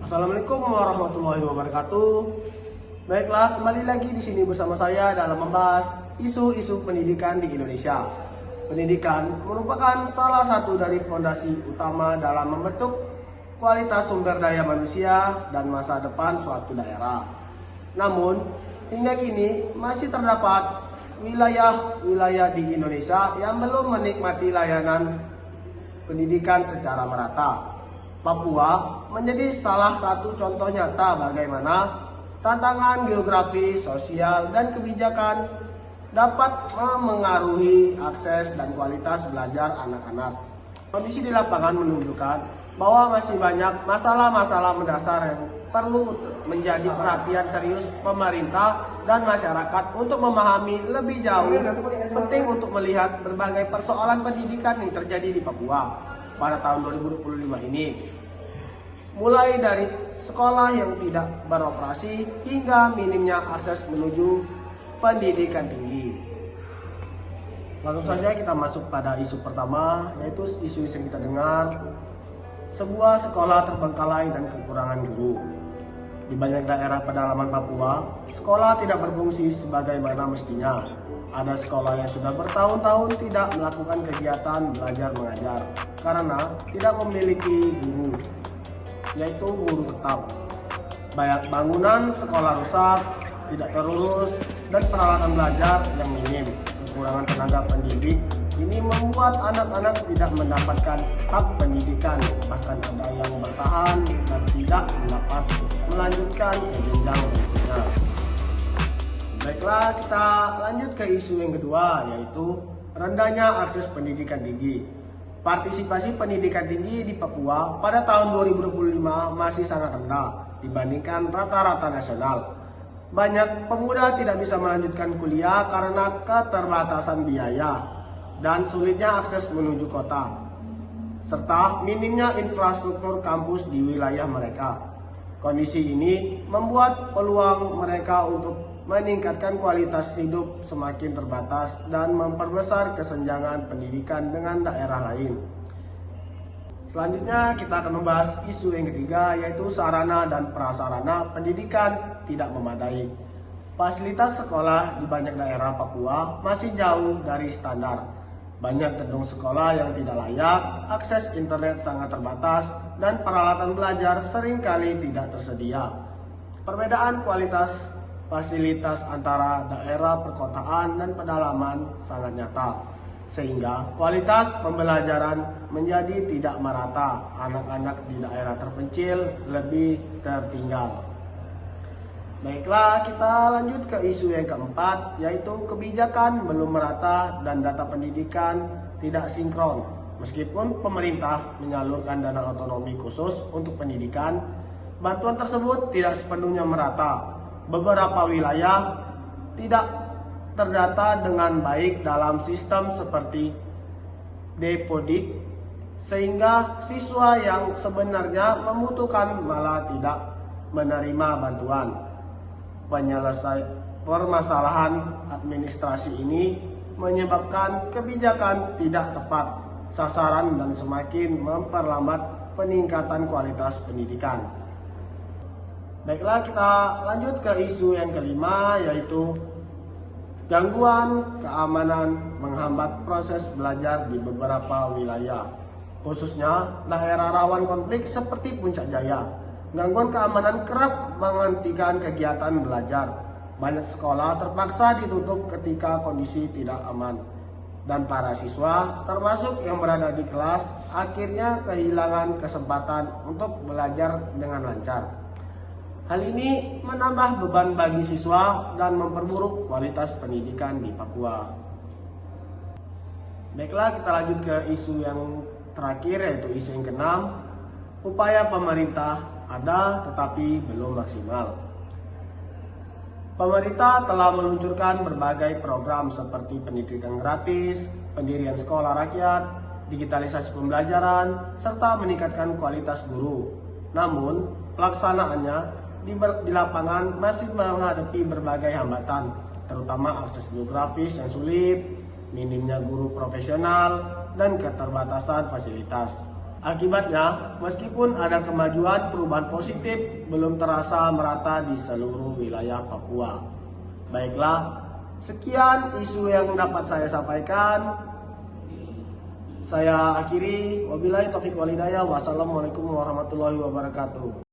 Assalamualaikum warahmatullahi wabarakatuh. Baiklah, kembali lagi di sini bersama saya dalam membahas isu-isu pendidikan di Indonesia. Pendidikan merupakan salah satu dari fondasi utama dalam membentuk kualitas sumber daya manusia dan masa depan suatu daerah. Namun, hingga kini masih terdapat wilayah-wilayah di Indonesia yang belum menikmati layanan pendidikan secara merata. Papua menjadi salah satu contoh nyata bagaimana tantangan geografi, sosial, dan kebijakan dapat memengaruhi akses dan kualitas belajar anak-anak. Kondisi di lapangan menunjukkan bahwa masih banyak masalah-masalah mendasar yang perlu menjadi perhatian serius pemerintah dan masyarakat untuk memahami lebih jauh. Penting untuk melihat berbagai persoalan pendidikan yang terjadi di Papua pada tahun 2025 ini. Mulai dari sekolah yang tidak beroperasi hingga minimnya akses menuju pendidikan tinggi. Langsung saja kita masuk pada isu pertama, yaitu isu-isu yang kita dengar. Sebuah sekolah terbengkalai dan kekurangan guru. Di banyak daerah pedalaman Papua, sekolah tidak berfungsi sebagaimana mestinya. Ada sekolah yang sudah bertahun-tahun tidak melakukan kegiatan belajar mengajar karena tidak memiliki guru, yaitu guru tetap. Banyak bangunan sekolah rusak, tidak terurus, dan peralatan belajar yang minim. Kekurangan tenaga pendidik ini membuat anak-anak tidak mendapatkan hak pendidikan, bahkan ada yang bertahan dan tidak mendapat melanjutkan ke jenjang berikutnya. Baiklah, kita lanjut ke isu yang kedua, yaitu rendahnya akses pendidikan tinggi. Partisipasi pendidikan tinggi di Papua pada tahun 2025 masih sangat rendah dibandingkan rata-rata nasional. Banyak pemuda tidak bisa melanjutkan kuliah karena keterbatasan biaya dan sulitnya akses menuju kota, serta minimnya infrastruktur kampus di wilayah mereka. Kondisi ini membuat peluang mereka untuk meningkatkan kualitas hidup semakin terbatas dan memperbesar kesenjangan pendidikan dengan daerah lain. Selanjutnya kita akan membahas isu yang ketiga, yaitu sarana dan prasarana pendidikan tidak memadai. Fasilitas sekolah di banyak daerah Papua masih jauh dari standar. Banyak gedung sekolah yang tidak layak, akses internet sangat terbatas, dan peralatan belajar seringkali tidak tersedia. Perbedaan kualitas fasilitas antara daerah perkotaan dan pedalaman sangat nyata, sehingga kualitas pembelajaran menjadi tidak merata. Anak-anak di daerah terpencil lebih tertinggal. Baiklah, kita lanjut ke isu yang keempat, yaitu kebijakan belum merata dan data pendidikan tidak sinkron. Meskipun pemerintah menyalurkan dana otonomi khusus untuk pendidikan, bantuan tersebut tidak sepenuhnya merata. Beberapa wilayah tidak terdata dengan baik dalam sistem seperti Depodik, sehingga siswa yang sebenarnya membutuhkan malah tidak menerima bantuan. Permasalahan administrasi ini menyebabkan kebijakan tidak tepat sasaran dan semakin memperlambat peningkatan kualitas pendidikan. Baiklah, kita lanjut ke isu yang kelima, yaitu gangguan keamanan menghambat proses belajar di beberapa wilayah, khususnya daerah rawan konflik seperti Puncak Jaya. Gangguan keamanan kerap menghentikan kegiatan belajar. Banyak sekolah terpaksa ditutup ketika kondisi tidak aman, dan para siswa, termasuk yang berada di kelas, akhirnya kehilangan kesempatan untuk belajar dengan lancar. Hal ini menambah beban bagi siswa dan memperburuk kualitas pendidikan di Papua. Baiklah, kita lanjut ke isu yang terakhir, yaitu isu yang keenam. Upaya pemerintah ada tetapi belum maksimal. Pemerintah telah meluncurkan berbagai program seperti pendidikan gratis, pendirian sekolah rakyat, digitalisasi pembelajaran, serta meningkatkan kualitas guru. Namun, pelaksanaannya di lapangan masih menghadapi berbagai hambatan, terutama akses geografis yang sulit, minimnya guru profesional, dan keterbatasan fasilitas. Akibatnya, meskipun ada kemajuan, perubahan positif belum terasa merata di seluruh wilayah Papua. Baiklah, sekian isu yang dapat saya sampaikan. Saya akhiri, wabillahi taufiq wal hidayah. Wassalamualaikum warahmatullahi wabarakatuh.